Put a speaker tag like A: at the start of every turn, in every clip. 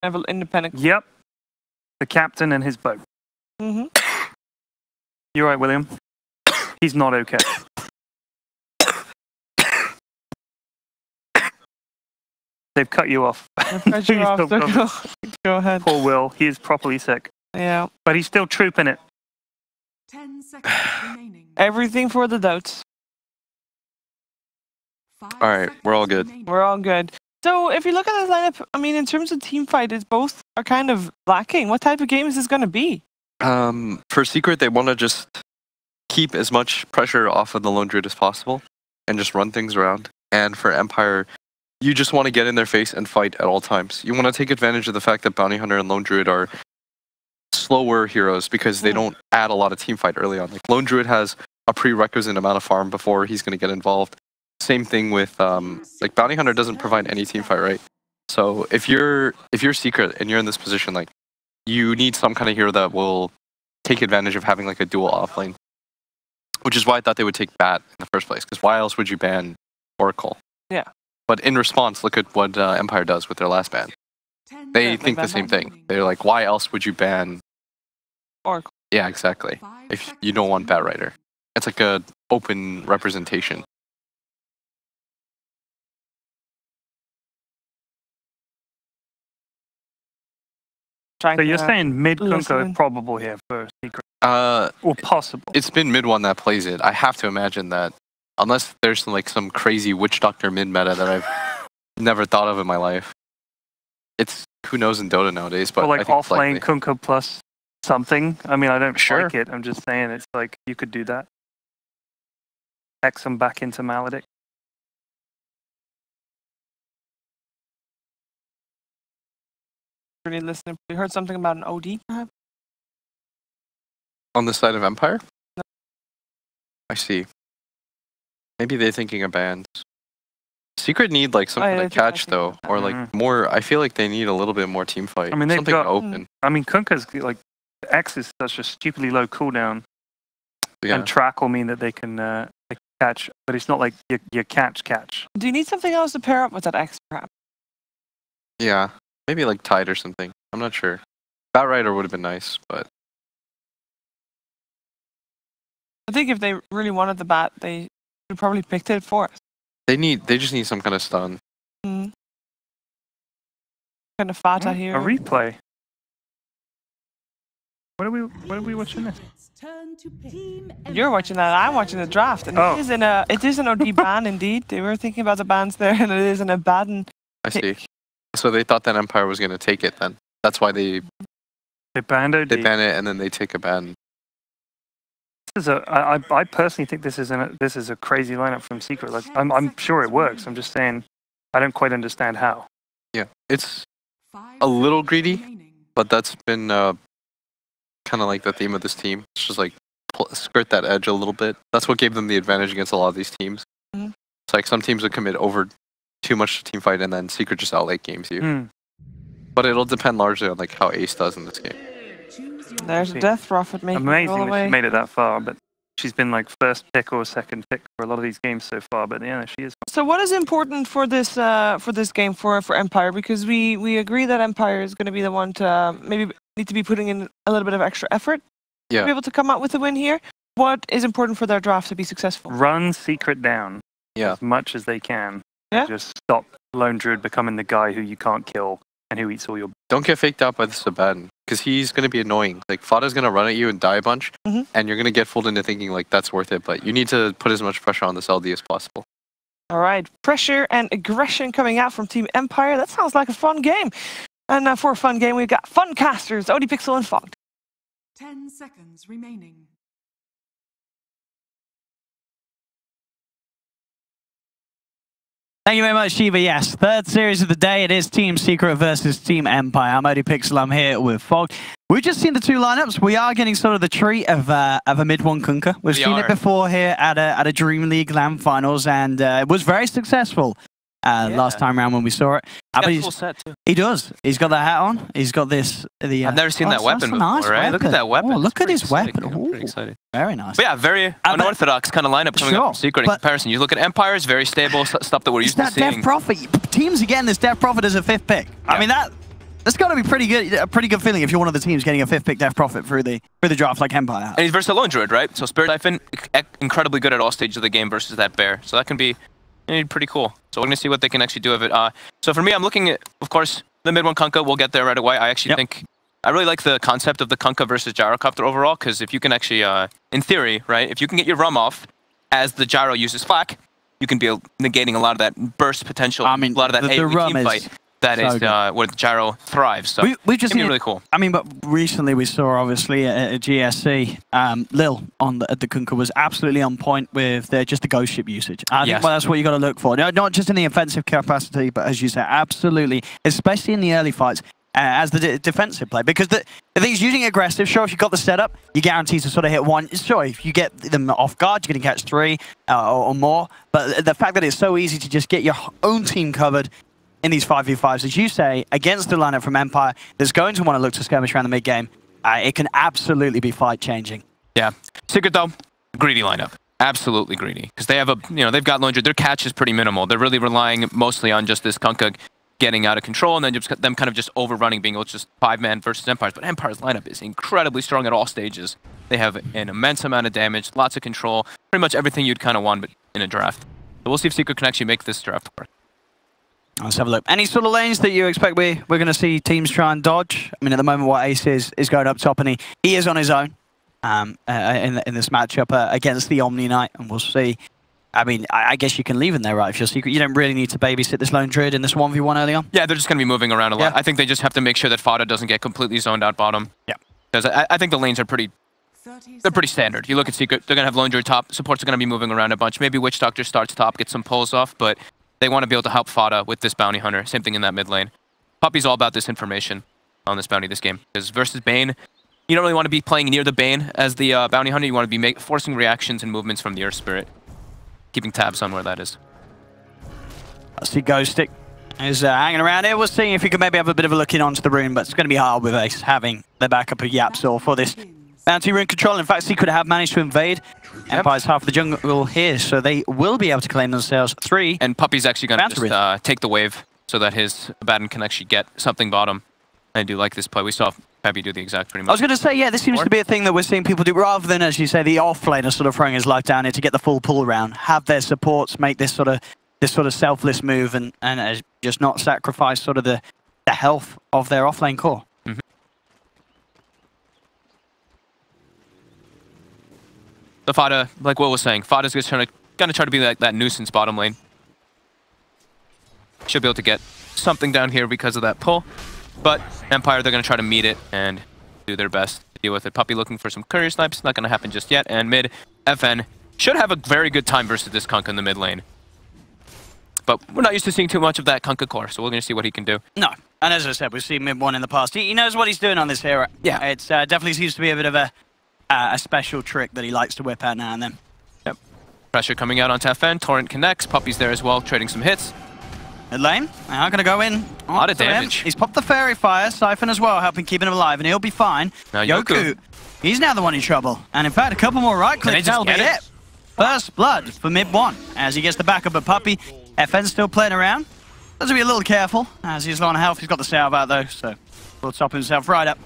A: Have an independent.
B: Yep. The captain and his boat.
A: Mm-hmm.
B: You alright, William? He's not okay. They've cut you off.
A: Cut you off, so go ahead.
B: Poor Will. He is properly sick.
A: Yeah.
B: But he's still trooping it.
C: 10 seconds remaining.
A: Everything for the doubts.
D: Alright, we're all good.
A: We're all good. So if you look at this lineup, I mean, in terms of team fight, it's both are kind of lacking. What type of game is this going to be?
D: For Secret, they want to just keep as much pressure off of the Lone Druid as possible and just run things around. And for Empire, you just want to get in their face and fight at all times. You want to take advantage of the fact that Bounty Hunter and Lone Druid are slower heroes because they don't add a lot of team fight early on. Like Lone Druid has a prerequisite amount of farm before he's going to get involved. Same thing with like Bounty Hunter doesn't provide any team fight, right? So if you're Secret and you're in this position, like you need some kind of hero that will take advantage of having like a dual offlane. Which is why I thought they would take Bat in the first place, because why else would you ban Oracle?
A: Yeah.
D: But in response, look at what Empire does with their last ban. They think the same thing. They're like, why else would you ban
A: Oracle?
D: Yeah, exactly. If you don't want Bat Rider. It's like a open representation.
B: So you're saying mid Kunkka is probable here for Secret? Or possible?
D: It's been mid one that plays it. I have to imagine that, unless there's some crazy Witch Doctor mid meta that I've never thought of in my life. It's who knows in Dota nowadays, but
B: or like offlane
D: likely.
B: Kunkka plus something. I mean, I don't
D: Sure.
B: like it. I'm just saying it's like you could do that. X them back into Maledict.
A: Really listening. We heard something about an OD, perhaps?
D: On the side of Empire?
A: No.
D: I see. Maybe they're thinking of bans. Secret need like some kind of catch though, or like more. I feel like they need a little bit more team fight.
B: I mean, they've
D: something
B: got
D: open.
B: I mean, Kunkka's like X is such a stupidly low cooldown,
D: Yeah.
B: and track will mean that they can catch, but it's not like you catch.
A: Do you need something else to pair up with that X, perhaps?
D: Yeah. Maybe like Tide or something. I'm not sure. Bat Rider would have been nice, but
A: I think if they really wanted the bat, they would probably picked it for us.
D: they just need some kind of stun.
A: Kind of FATA here.
B: A replay. What are we watching this?
A: You're watching that. I'm watching the draft, and it is an OD ban indeed. They were thinking about the bans there, and it is an Abaddon.
D: I see. So they thought that Empire was going to take it then. That's why they
B: banned OD.
D: They ban it and then they take a ban.
B: This is I personally think this is a crazy lineup from Secret. Like I'm sure it works. I'm just saying I don't quite understand how.
D: Yeah, it's a little greedy, but that's been kind of like the theme of this team. It's just like skirt that edge a little bit. That's what gave them the advantage against a lot of these teams. It's like some teams would commit over too much to team fight and then Secret just outlate games you. But it'll depend largely on like how Ace does in this game.
A: There's a Death Prophet making
B: Amazing
A: it all the way.
B: that she made it that far, but she's been like first pick or second pick for a lot of these games so far. But yeah, she is.
A: So what is important for this game for Empire? Because we agree that Empire is going to be the one to maybe need to be putting in a little bit of extra effort to be able to come out with a win here. What is important for their draft to be successful?
B: Run Secret down as much as they can.
A: Yeah.
B: Just stop Lone Druid becoming the guy who you can't kill and who eats all your...
D: Don't get faked out by the Abaddon, because he's going to be annoying. Like, FATA's going to run at you and die a bunch, and you're going to get fooled into thinking, like, that's worth it. But you need to put as much pressure on this LD as possible.
A: All right. Pressure and aggression coming out from Team Empire. That sounds like a fun game. And for a fun game, we've got Fun Casters, OD Pixel and Fogged.
C: 10 seconds remaining.
E: Thank you very much, Shiva. Yes, third series of the day. It is Team Secret versus Team Empire. I'm OD Pixel. I'm here with Fog. We've just seen the two lineups. We are getting sort of the treat of a mid-one Kunkka. We've seen it before here at a DreamLeague LAN finals, and it was very successful last time around when we saw it.
F: He's got a full set too.
E: He does. He's got the hat on. He's got this.
F: I've never seen that weapon before,
E: nice
F: right?
E: weapon.
F: Look at that weapon.
E: Oh, look at his
F: exciting.
E: weapon.
F: I'm pretty excited.
E: Very nice.
F: But yeah, very unorthodox kind of lineup coming up from Secret in comparison. You look at Empire, it's very stable, stuff that we're used to seeing.
E: Death Prophet. Teams are getting this Death Prophet as a 5th pick. I mean, That's got to be pretty good. A pretty good feeling if you're one of the teams getting a 5th pick Death Prophet through the draft like Empire.
F: And he's versus a Lone Druid, right? So Spirit Siphon, incredibly good at all stages of the game versus that Bear. So that can be pretty cool. So we're going to see what they can actually do with it. So for me, I'm looking at, of course, the mid 1 Kunkka. We'll get there right away. I actually think, I really like the concept of the Kunkka versus Gyrocopter overall, because if you can actually, in theory, right, if you can get your Rum off as the Gyro uses Flak, you can be negating a lot of that burst potential, a lot of that AoE team fight. That so is where the Gyro thrives. So
E: we've just seen
F: really cool.
E: I mean, but recently we saw, obviously, at GSC, Lil at the Kunkka was absolutely on point with just the Ghost Ship usage. I think that's what you got to look for. Not just in the offensive capacity, but as you said, absolutely, especially in the early fights, as the defensive play. Because the thing is, using aggressive, sure, if you've got the setup, you're guaranteed to sort of hit 1. Sure, if you get them off guard, you're going to catch 3 or more. But the fact that it's so easy to just get your own team covered in these 5v5s, as you say, against the lineup from Empire that's going to want to look to skirmish around the mid game, it can absolutely be fight changing.
F: Yeah. Secret though, greedy lineup. Absolutely greedy. Because they have they've got Lone Druid. Their catch is pretty minimal. They're really relying mostly on just this Kunkka getting out of control and then just them kind of just overrunning, being able to just 5-man versus Empires. But Empire's lineup is incredibly strong at all stages. They have an immense amount of damage, lots of control, pretty much everything you'd kind of want in a draft. So we'll see if Secret can actually make this draft work.
E: Let's have a look. Any sort of lanes that you expect we're going to see teams try and dodge? I mean, at the moment, what Ace is going up top, and he is on his own in this matchup against the Omni Knight, and we'll see. I mean, I guess you can leave in there, right? If you're Secret, you don't really need to babysit this Lone Druid in this 1v1 early on. Yeah,
F: they're just going to be moving around a lot. I think they just have to make sure that FATA doesn't get completely zoned out bottom.
E: Yeah.
F: Because I think the lanes are pretty standard. You look at Secret, they're going to have Lone Druid top. Supports are going to be moving around a bunch. Maybe Witch Doctor starts top, gets some pulls off, but they want to be able to help FATA with this Bounty Hunter. Same thing in that mid lane. Puppey's all about this information on this Bounty this game. Because versus Bane, you don't really want to be playing near the Bane as the Bounty Hunter. You want to be forcing reactions and movements from the Earth Spirit. Keeping tabs on where that is.
E: I see Ghostic is hanging around here. We'll see if he can maybe have a bit of a look in onto the rune, but it's going to be hard with Ace having the backup of YapzOr for this Bounty rune control. In fact, Secret have managed to invade Empire's half of the jungle here, so they will be able to claim themselves 3.
F: And Puppey's actually going to just take the wave so that his Abaddon can actually get something bottom. I do like this play. We saw Puppey do the exact pretty much.
E: I was going to say, yeah, this seems to be a thing that we're seeing people do, rather than, as you say, the offlaner sort of throwing his life down here to get the full pull round, have their supports make this sort of selfless move and just not sacrifice sort of the health of their offlane core.
F: The FATA, like Will was saying, FATA's just going to try to be like that nuisance bottom lane. Should be able to get something down here because of that pull. But Empire, they're going to try to meet it and do their best to deal with it. Puppey looking for some courier snipes. Not going to happen just yet. And mid, FN should have a very good time versus this Kunkka in the mid lane. But we're not used to seeing too much of that Kunkka core, so we're going to see what he can do.
E: No. And as I said, we've seen mid 1 in the past. He knows what he's doing on this hero.
F: Yeah.
E: It definitely seems to be a bit of a special trick that he likes to whip out now and then.
F: Yep. Pressure coming out onto FN. Torrent connects. Puppey's there as well, trading some hits.
E: Mid lane, now going to go in.
F: A lot of damage.
E: He's popped the Fairy Fire, Siphon as well, helping keeping him alive, and he'll be fine.
F: Now Yoku,
E: he's now the one in trouble. And in fact, a couple more right clicks, that'll be it. First blood for mid 1, as he gets the backup of Puppey. FN's still playing around. Has to be a little careful, as he's low on health. He's got the salve out though, so he'll top himself right up.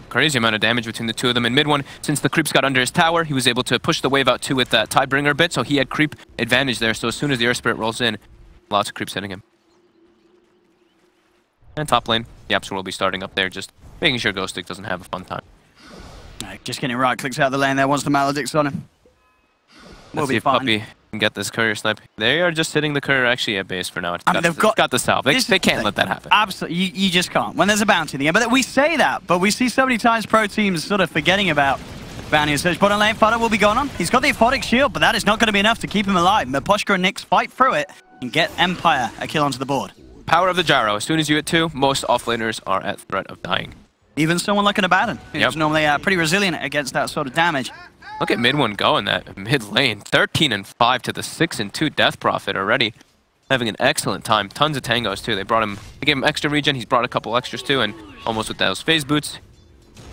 F: Crazy amount of damage between the two of them in mid 1. Since the creeps got under his tower, he was able to push the wave out too with that Tidebringer bit, so he had creep advantage there. So as soon as the Earth Spirit rolls in, lots of creeps hitting him. And top lane, YapzOr will be starting up there, just making sure Ghostic doesn't have a fun time.
E: Just getting right clicks out of the lane there once the Maledict's on him.
F: Let's see if Puppey can get this courier snipe. They are just sitting the courier actually at base for now. It's got the salve. They can't let that happen.
E: Absolutely, you just can't. When there's a bounty in the game. But we say that, but we see so many times pro teams sort of forgetting about bounty and search. Bottom lane, FATA will be gone on. He's got the Aphotic Shield, but that is not going to be enough to keep him alive. Miposhka and Nyx fight through it and get Empire a kill onto the board.
F: Power of the Gyro. As soon as you hit 2, most offlaners are at threat of dying.
E: Even someone like an Abaddon, who's normally pretty resilient against that sort of damage.
F: Look at mid 1 going that mid lane. 13 and 5 to the 6 and 2 Death Prophet already. Having an excellent time. Tons of tangos too. They gave him extra regen. He's brought a couple extras too, and almost with those phase boots.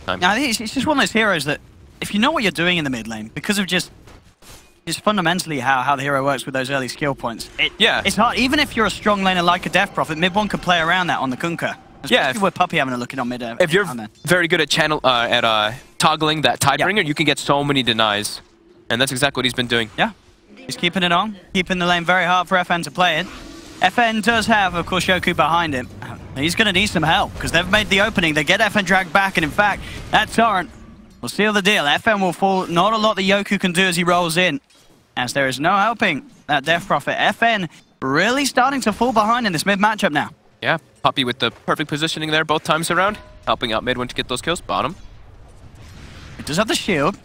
E: I think it's just one of those heroes that, if you know what you're doing in the mid lane, because of just fundamentally how the hero works with those early skill points. It's hard. Even if you're a strong laner like a Death Prophet, mid 1 could play around that on the Kunkka Especially with Puppey having a look in on mid.
F: If you're very good at toggling that Tidebringer, you can get so many denies. And that's exactly what he's been doing.
E: Yeah. He's keeping it on, keeping the lane very hard for FN to play it. FN does have, of course, Yoku behind him. He's going to need some help because they've made the opening. They get FN dragged back, and in fact, that torrent will seal the deal. FN will fall. Not a lot that Yoku can do as he rolls in, as there is no helping that Death Prophet. FN really starting to fall behind in this mid matchup now.
F: Yeah, Puppey with the perfect positioning there both times around, helping out mid one to get those kills. Bottom.
E: It does have the shield.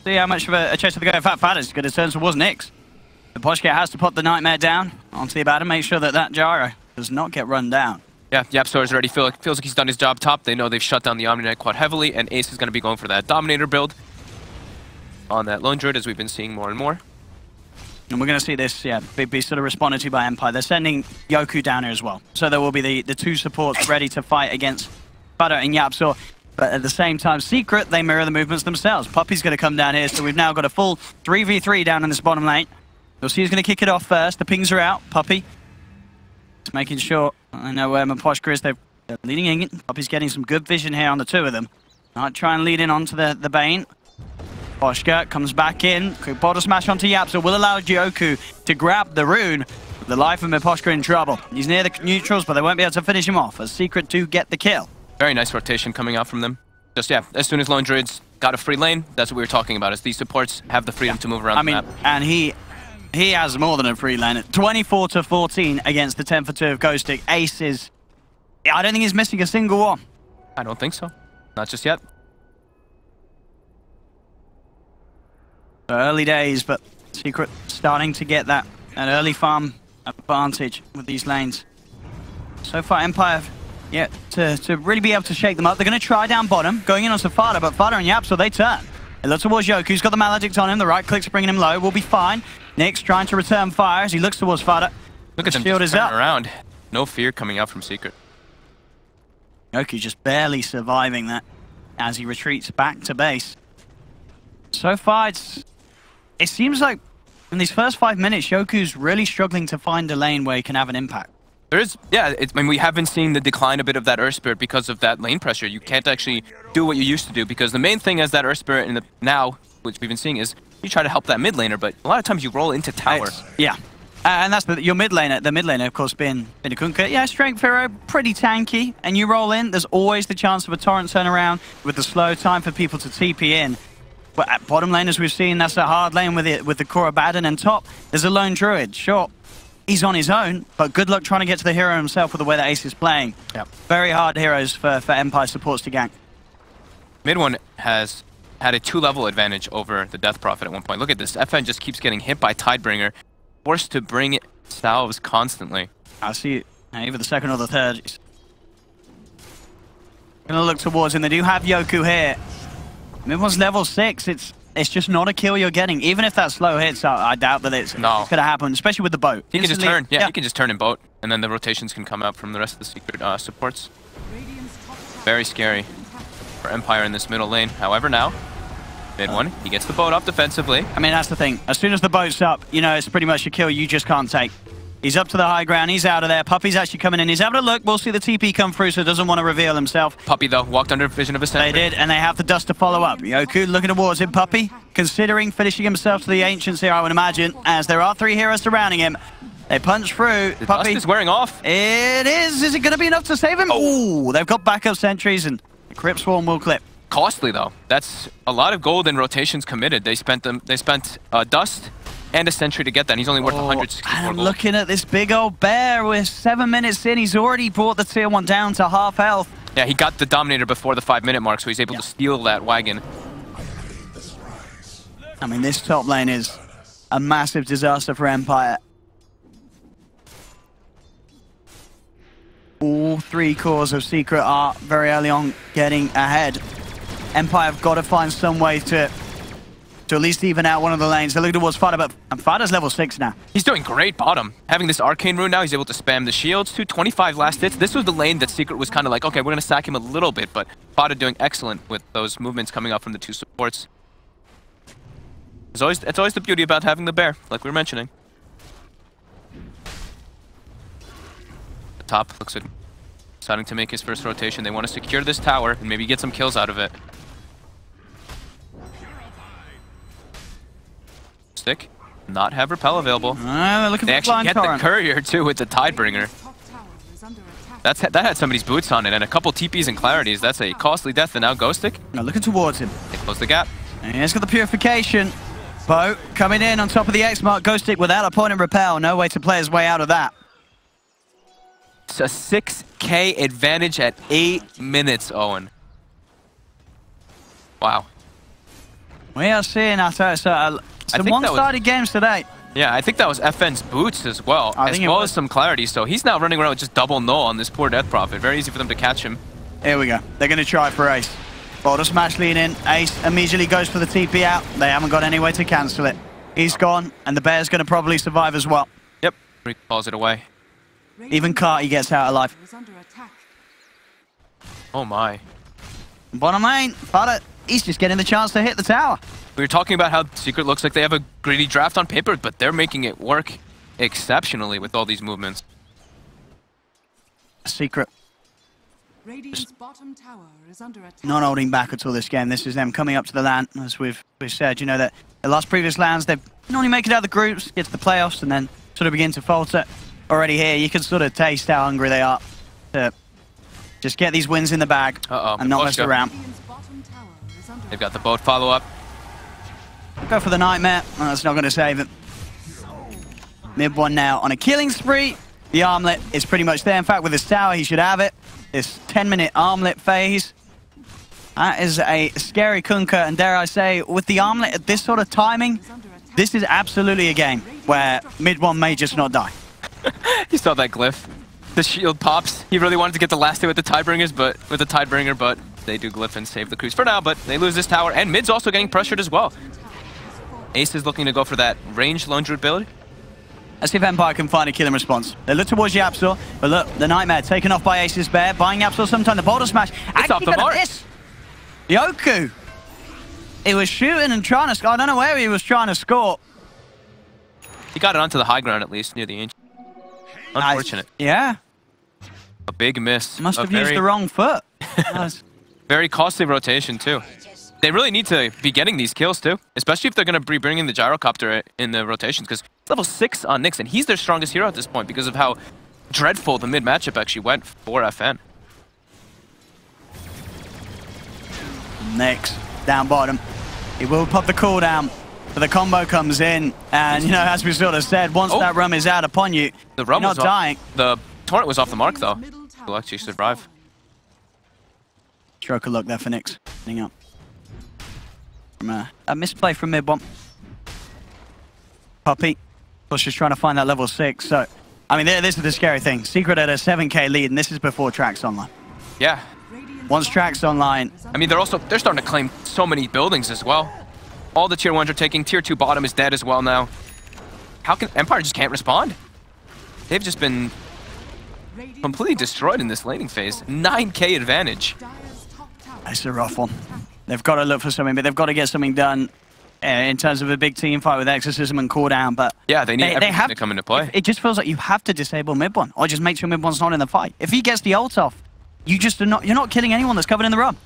E: See how much of a chase of the go. In fact, FATA's going to turn towards Nyx. The Poshka has to put the Nightmare down onto the Abaddon, make sure that that gyro does not get run down.
F: Yeah, YapzOr is already feels like he's done his job top. They know they've shut down the Omni Knight quite heavily, and Ace is going to be going for that Dominator build on that Lone Druid, as we've been seeing more and more.
E: And we're going to see this, be sort of responded to by Empire. They're sending Yoku down here as well. So there will be the two supports ready to fight against FATA and YapzOr. But at the same time, Secret, they mirror the movements themselves. Puppey's going to come down here, so we've now got a full 3v3 down in this bottom lane. We'll see who's going to kick it off first. The pings are out. Puppey just making sure. I know where Maposhka is. They're leading in. Puppey's getting some good vision here on the two of them. Might try and lead in onto the Bane. Poshka comes back in. Quick bottle smash onto YapzOr will allow Yoku to grab the rune. The life of Maposhka in trouble. He's near the neutrals, but they won't be able to finish him off as Secret do get the kill.
F: Very nice rotation coming out from them. Just, as soon as Lone Druid's got a free lane, that's what we were talking about, is these supports have the freedom to move around the map.
E: And he has more than a free lane. 24-14 against the 10-for-2 of Ghostic. Ace is... I don't think he's missing a single one.
F: I don't think so. Not just yet.
E: Early days, but Secret starting to get that early farm advantage with these lanes. So far, Empire... Yeah, to really be able to shake them up. They're going to try down bottom, going in on FATA, but FATA and YapzOr, they turn. They look towards Yoku, who's got the Maledict on him. The right click's bringing him low. We'll be fine. Nyx trying to return fire as he looks towards FATA.
F: Look at them just turning around. No fear coming out from Secret.
E: Yoku just barely surviving that as he retreats back to base. So far, it seems like in these first 5 minutes, Yoku's really struggling to find a lane where he can have an impact.
F: There is, I mean, we have been seeing the decline a bit of that Earth Spirit because of that lane pressure. You can't actually do what you used to do because the main thing as that Earth Spirit now, which we've been seeing, is you try to help that mid laner, but a lot of times you roll into tower.
E: Yeah, and that's your mid laner. The mid laner, of course, being a Kunkka. Yeah, strength hero, pretty tanky, and you roll in. There's always the chance of a torrent turnaround with the slow time for people to TP in. But at bottom lane, as we've seen, that's a hard lane with the core Abaddon, and top, there's a lone druid. Sure. He's on his own, but good luck trying to get to the hero himself with the way that Ace is playing.
F: Yep.
E: Very hard heroes for Empire supports to gank.
F: Mid one has had a 2-level advantage over the Death Prophet at one point. Look at this. FN just keeps getting hit by Tidebringer, forced to bring salves constantly.
E: I see either the second or the third. Gonna look towards him. They do have Yoku here. Mid one's level 6. It's just not a kill you're getting. Even if that slow hits, I doubt that it's going to happen, especially with the boat.
F: You can just turn, you can just turn in boat, and then the rotations can come out from the rest of the Secret supports. Very scary for Empire in this middle lane. However, now, mid one, he gets the boat up defensively.
E: I mean, that's the thing. As soon as the boat's up, you know, it's pretty much a kill you just can't take. He's up to the high ground. He's out of there. Puppey's actually coming in. He's having a look. We'll see the TP come through, so doesn't want to reveal himself.
F: Puppey, though, walked under vision of a sentry.
E: They did, and they have the dust to follow up. Yoku looking towards him. Puppey considering finishing himself to the Ancients here, I would imagine, as there are 3 heroes surrounding him. They punch through.
F: The
E: Puppey
F: dust is wearing off.
E: It is. Is it going to be enough to save him? Oh, they've got backup sentries, and the Crypt Swarm will clip.
F: Costly, though. That's a lot of gold and rotations committed. They spent dust and a sentry to get that. And he's only worth 164
E: I'm
F: gold.
E: looking at this big old bear with 7 minutes in. He's already brought the tier 1 down to half health.
F: Yeah, he got the Dominator before the 5-minute mark, so he's able to steal that wagon.
E: I mean, this top lane is a massive disaster for Empire. All 3 cores of Secret are very early on getting ahead. Empire have got to find some way to at least even out one of the lanes. They're looking towards FATA, but FATA's level 6 now.
F: He's doing great bottom. Having this Arcane Rune now, he's able to spam the shields too. 25 last hits. This was the lane that Secret was kind of like, okay, we're going to sack him a little bit, but FATA doing excellent with those movements coming up from the 2 supports. It's always the beauty about having the bear, like we were mentioning. The top looks at deciding to make his first rotation. They want to secure this tower and maybe get some kills out of it. Stick. Not have repel available.
E: Looking
F: they
E: for
F: actually get
E: torrent.
F: the courier too with the Tidebringer. That had somebody's boots on it and a couple TPs and clarities. That's a costly death. And now Ghostic.
E: No, looking towards him.
F: They close the gap.
E: And he's got the purification. Bo coming in on top of the X mark. Ghostic without a point in repel. No way to play his way out of that.
F: It's a 6K advantage at 8 minutes, Owen. Wow.
E: We are seeing some one-sided games today.
F: Yeah, I think that was FN's boots as well, as well as some clarity. So he's now running around with just double null on this poor Death Prophet. Very easy for them to catch him.
E: Here we go. They're going to try for Ace. Boulder Smash lean in. Ace immediately goes for the TP out. They haven't got any way to cancel it. He's gone, and the Bear's going to probably survive as well.
F: Yep, he calls it away.
E: Even Carty gets out alive.
F: Oh my.
E: Bottom lane, FATA, he's just getting the chance to hit the tower.
F: We were talking about how Secret looks like they have a greedy draft on paper, but they're making it work exceptionally with all these movements.
E: Secret.
C: Radiant's bottom tower is under attack.
E: Not holding back at all this game. This is them coming up to the LAN, as we've said. You know that the last previous LANs, they normally make it out of the groups, get to the playoffs, and then sort of begin to falter. Already here, you can sort of taste how hungry they are to just get these wins in the bag and not mess around.
F: They've got the boat follow-up.
E: Go for the Nightmare. Oh, that's not going to save it. Mid one now on a killing spree. The armlet is pretty much there. In fact, with this tower, he should have it. This 10-minute armlet phase. That is a scary Kunkka, and dare I say, with the armlet at this sort of timing, this is absolutely a game where mid one may just not die.
F: You saw that glyph. The shield pops. He really wanted to get the last hit with the Tidebringers, but they do glyph and save the crews for now, but they lose this tower, and mid's also getting pressured as well. Ace is looking to go for that range lone druid build.
E: Let's see if Empire can find a killing response. They look towards YapzOr, but look, the Nightmare taken off by Ace's Bear, buying YapzOr sometime. The Boulder Smash.
F: It's off the mark.
E: Yoku. He was shooting and trying to score. I don't know where he was trying to score.
F: He got it onto the high ground at least, near the ancient. Unfortunate.
E: Yeah.
F: A big miss.
E: Must have used the wrong foot.
F: Very costly rotation too. They really need to be getting these kills too, especially if they're going to be bringing the Gyrocopter in the rotations, because level 6 on Nyx, and he's their strongest hero at this point because of how dreadful the mid matchup actually went for FN.
E: Nyx, down bottom. He will pop the cooldown, but the combo comes in, and you know, as we sort of said, once that rum is out upon you,
F: the rum
E: you're not dying.
F: The torrent was off the mark though. He'll actually survive.
E: Stroke a look there for Nyx. Hitting up. From a misplay from mid one. Puppey. Plus just trying to find that level 6. So, I mean, this is the scary thing. Secret at a 7k lead, and this is before Track's online.
F: Yeah.
E: Once Track's online.
F: I mean, they're starting to claim so many buildings as well. All the tier 1s are taking. Tier 2 bottom is dead as well now. How can Empire just can't respond? They've just been completely destroyed in this laning phase. 9k advantage.
E: That's a rough one. They've got to look for something, but they've got to get something done in terms of a big team fight with Exorcism and cooldown. But
F: yeah, they need everything to come into play.
E: It just feels like you have to disable mid one, or just make sure mid one's not in the fight. If he gets the ult off, you're not killing anyone that's covered in the run.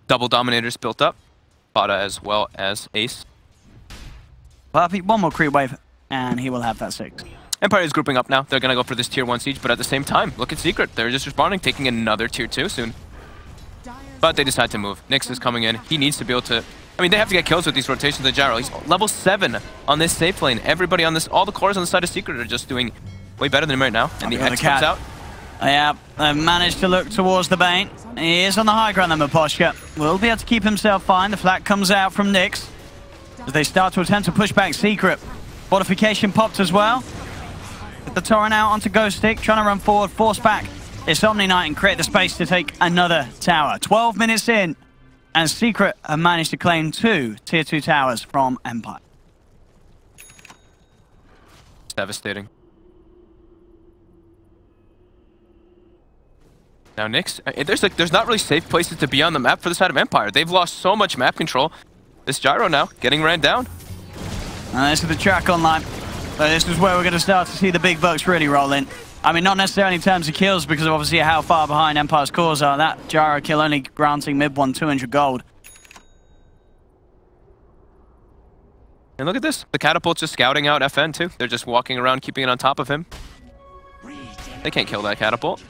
F: Double Dominators built up. FATA as well as Ace.
E: Puppey, one more creep wave, and he will have that 6.
F: Empire is grouping up now. They're going to go for this tier 1 siege, but at the same time, look at Secret. They're just responding, taking another tier 2 soon. But they decide to move. Nyx is coming in. He needs to be able to... I mean, they have to get kills with these rotations of Gyro. He's level 7 on this safe lane. Everybody on this... All the cores on the side of Secret are just doing way better than him right now. And the X comes out.
E: Yeah, they've managed to look towards the Bane. He is on the high ground, then Maposhka will be able to keep himself fine. The flat comes out from Nyx as they start to attempt to push back Secret. Fortification popped as well. Get the torrent out onto Ghostic, trying to run forward, force back this Omni Knight and create the space to take another tower. 12 minutes in, and Secret have managed to claim 2 tier 2 towers from Empire.
F: It's devastating. Now Nyx, there's not really safe places to be on the map for the side of Empire. They've lost so much map control. This Gyro now getting ran down.
E: And this is the track online. But this is where we're going to start to see the big bucks really roll in. I mean, not necessarily in terms of kills, because of obviously how far behind Empire's cores are. That gyro kill only granting mid-1 200 gold.
F: And look at this. The catapult's just scouting out FN too. They're just walking around, keeping it on top of him. They can't kill that catapult.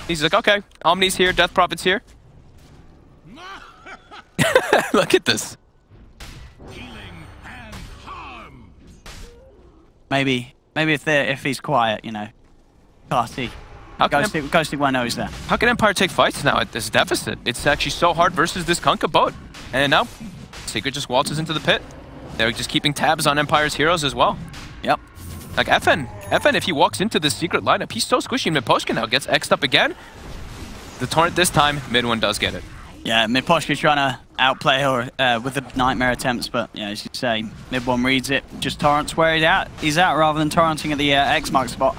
F: He's like, okay, Omni's here, Death Prophet's here. Look at this.
E: Maybe if he's quiet, you know. Ghosty won't know he's there.
F: How can Empire take fights now at this deficit? It's actually so hard versus this Kunkka boat. And now, Secret just waltzes into the pit. They're just keeping tabs on Empire's heroes as well.
E: Yep.
F: Like FN, if he walks into the Secret lineup, he's so squishy. Miposhka now gets X'd up again. The torrent this time, mid-1 does get it.
E: Yeah, Miposhka's trying to outplay her with the nightmare attempts, but yeah, as you say, mid-1 reads it, just torrents where he's out rather than torrenting at the X mark spot.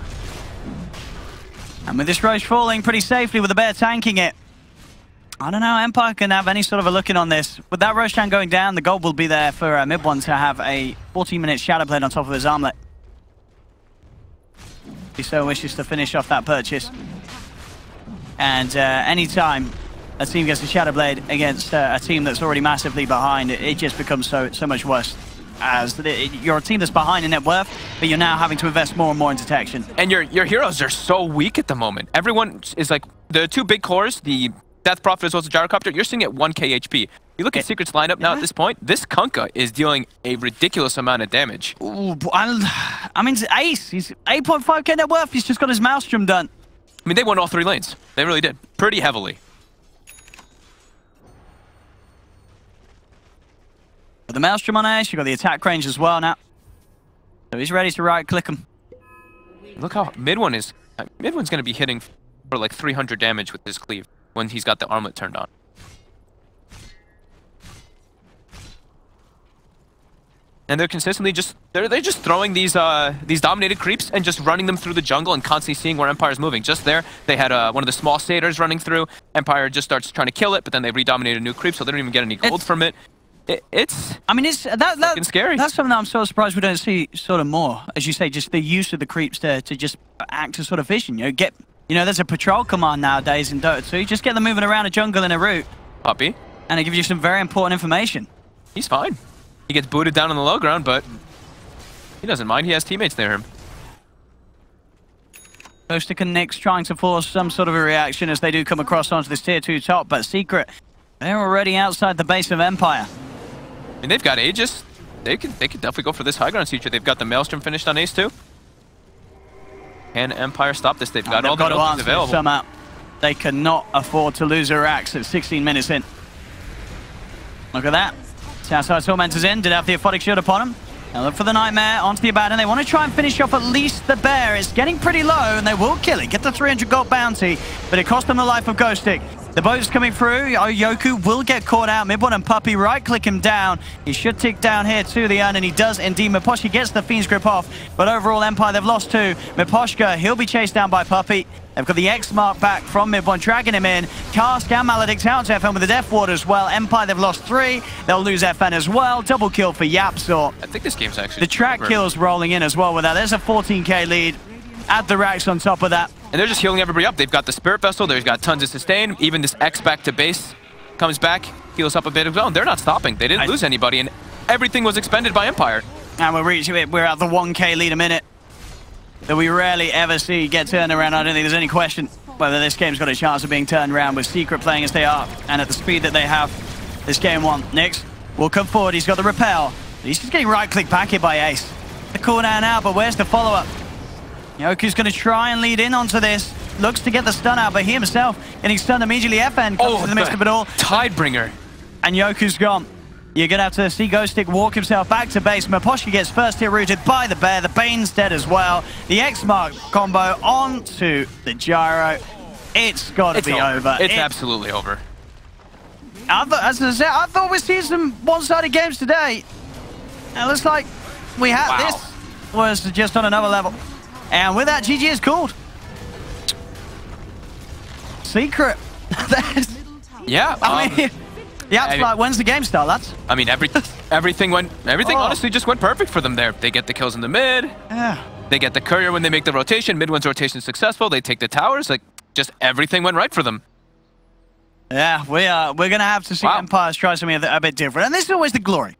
E: And with this Roche falling pretty safely with the bear tanking it, I don't know, Empire can have any sort of a look in on this. With that Roshan going down, the gold will be there for mid-1 to have a 14-minute Shadow Blade on top of his armlet. He so wishes to finish off that purchase. And anytime a team gets a Shadow Blade against a team that's already massively behind, it just becomes so much worse. As you're a team that's behind in net worth, but you're now having to invest more and more in detection.
F: And your heroes are so weak at the moment. Everyone is like, the two big cores, the Death Prophet as well as the Gyrocopter, you're sitting at 1k HP. You look at Secret's lineup now at this point, this Kunkka is dealing a ridiculous amount of damage.
E: Ooh, I mean, it's Ace. He's 8.5k net worth. He's just got his Maelstrom done.
F: I mean, they won all 3 lanes. They really did. Pretty heavily.
E: With the Maelstrom on Ace, you've got the attack range as well now. So he's ready to right-click him.
F: Look how mid-1 is. Mid-1's going to be hitting for like 300 damage with his cleave when he's got the armlet turned on. And they're consistently just they're just throwing these dominated creeps and just running them through the jungle and constantly seeing where Empire's moving. Just there, they had one of the small satyrs running through. Empire just starts trying to kill it, but then they redominate a new creep, so they don't even get any gold from it. It's fucking scary.
E: That's something that I'm sort of surprised we don't see sort of more. As you say, just the use of the creeps to just act as sort of vision. You know, there's a patrol command nowadays in Dota 2. Just get them moving around a jungle in a route.
F: Puppey.
E: And it gives you some very important information.
F: He's fine. He gets booted down on the low ground, but he doesn't mind. He has teammates near him.
E: Ghostic and Nyx trying to force some sort of a reaction as they do come across onto this tier 2 top, but Secret, they're already outside the base of Empire.
F: I mean, they've got Aegis. They could definitely go for this high ground feature. They've got the Maelstrom finished on Ace too. Can Empire stop this? They've got all the abilities available.
E: Somehow. They cannot afford to lose their axe at 16 minutes in. Look at that. Southside Tormentor's in, did have the Aphotic Shield upon him. Now look for the Nightmare onto the Abaddon. They want to try and finish off at least the Bear. It's getting pretty low, and they will kill it. Get the 300 gold bounty, but it cost them the life of Ghostic. The boat's coming through. Yoku will get caught out. Mid-1 and Puppey right-click him down. He should tick down here to the urn, and he does indeed. Miposhka gets the Fiend's Grip off, but overall Empire, they've lost 2. Miposhka, he'll be chased down by Puppey. They've got the X mark back from mid-1, dragging him in. Cask and Maledict out to FN with the Death Ward as well. Empire, they've lost 3. They'll lose FN as well. Double kill for YapzOr.
F: I think this game's actually...
E: The track kills rolling in as well with that. There's a 14k lead. Add the racks on top of that.
F: And they're just healing everybody up. They've got the Spirit Vessel. They've got tons of sustain. Even this X back to base comes back, heals up a bit as well. And they're not stopping. They didn't lose anybody, and everything was expended by Empire.
E: And we're at the 1k lead a minute that we rarely ever see get turned around. I don't think there's any question whether this game's got a chance of being turned around with Secret playing as they are and at the speed that they have. This game won. Nyx will come forward. He's got the repel. He's just getting right-click back here by Ace. The cooldown now, but where's the follow-up? Yoku's going to try and lead in onto this. Looks to get the stun out, but he himself getting stunned immediately. FN comes to the midst of it all.
F: Tidebringer.
E: And Yoku's gone. You're going to have to see Ghostic walk himself back to base. Miposhka gets first hit rooted by the Bear. The Bane's dead as well. The X-Mark combo onto the Gyro. It's got to be over.
F: It's absolutely over.
E: As I said, I thought we'd see some one-sided games today. It looks like we have.
F: Wow.
E: This was just on another level. And with that, GG is called. Secret.
F: Yeah.
E: I mean, yeah, like, when's the game start, lads?
F: I mean, Everything honestly just went perfect for them there. They get the kills in the mid.
E: Yeah.
F: They get the courier when they make the rotation. Mid one's rotation successful. They take the towers. Like, just everything went right for them.
E: Yeah, we're gonna have to see Empires try something a bit different, and this is always the glory